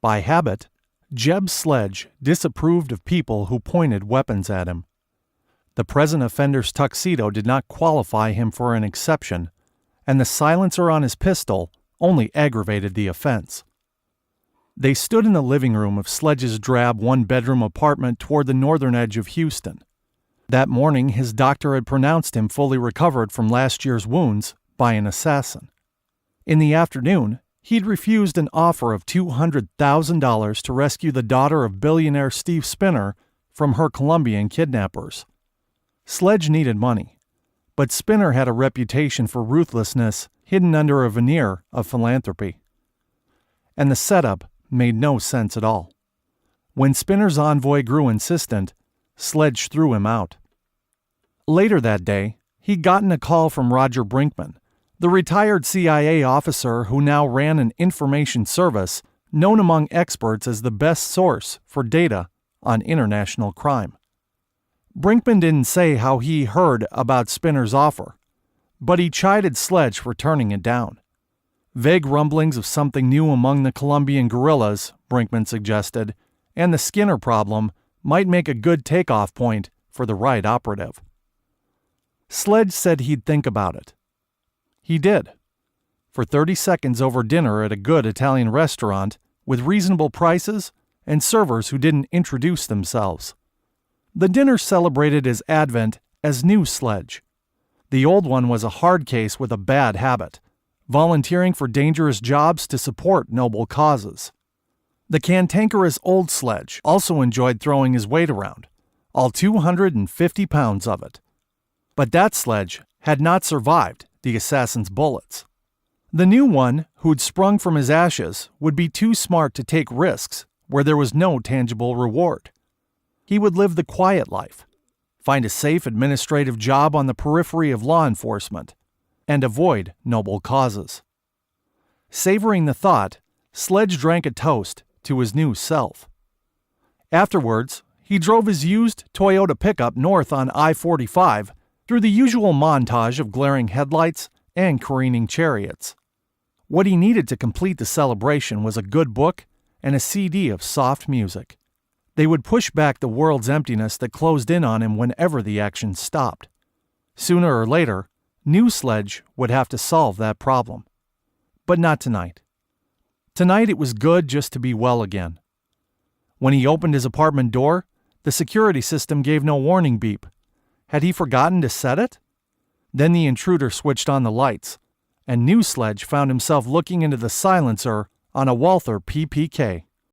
By habit, Jeb Sledge disapproved of people who pointed weapons at him. The present offender's tuxedo did not qualify him for an exception, and the silencer on his pistol only aggravated the offense. They stood in the living room of Sledge's drab one-bedroom apartment toward the northern edge of Houston. That morning, his doctor had pronounced him fully recovered from last year's wounds by an assassin. In the afternoon, he'd refused an offer of $200,000 to rescue the daughter of billionaire Steve Spinner from her Colombian kidnappers. Sledge needed money, but Spinner had a reputation for ruthlessness hidden under a veneer of philanthropy. And the setup made no sense at all. When Spinner's envoy grew insistent, Sledge threw him out. Later that day, he'd gotten a call from Roger Brinkman, the retired CIA officer who now ran an information service known among experts as the best source for data on international crime. Brinkman didn't say how he heard about Spinner's offer, but he chided Sledge for turning it down. Vague rumblings of something new among the Colombian guerrillas, Brinkman suggested, and the Skinner problem might make a good takeoff point for the right operative. Sledge said he'd think about it. He did. For 30 seconds over dinner at a good Italian restaurant with reasonable prices and servers who didn't introduce themselves. The dinner celebrated his advent as new Sledge. The old one was a hard case with a bad habit, volunteering for dangerous jobs to support noble causes. The cantankerous old Sledge also enjoyed throwing his weight around, all 250 pounds of it. But that Sledge had not survived the assassin's bullets. The new one, who'd sprung from his ashes, would be too smart to take risks where there was no tangible reward. He would live the quiet life, find a safe administrative job on the periphery of law enforcement, and avoid noble causes. Savoring the thought, Sledge drank a toast to his new self. Afterwards, he drove his used Toyota pickup north on I-45 through the usual montage of glaring headlights and careening chariots. What he needed to complete the celebration was a good book and a CD of soft music. They would push back the world's emptiness that closed in on him whenever the action stopped. Sooner or later, new Sledge would have to solve that problem. But not tonight. Tonight it was good just to be well again. When he opened his apartment door, the security system gave no warning beep. Had he forgotten to set it? Then the intruder switched on the lights, and new Sledge found himself looking into the silencer on a Walther PPK.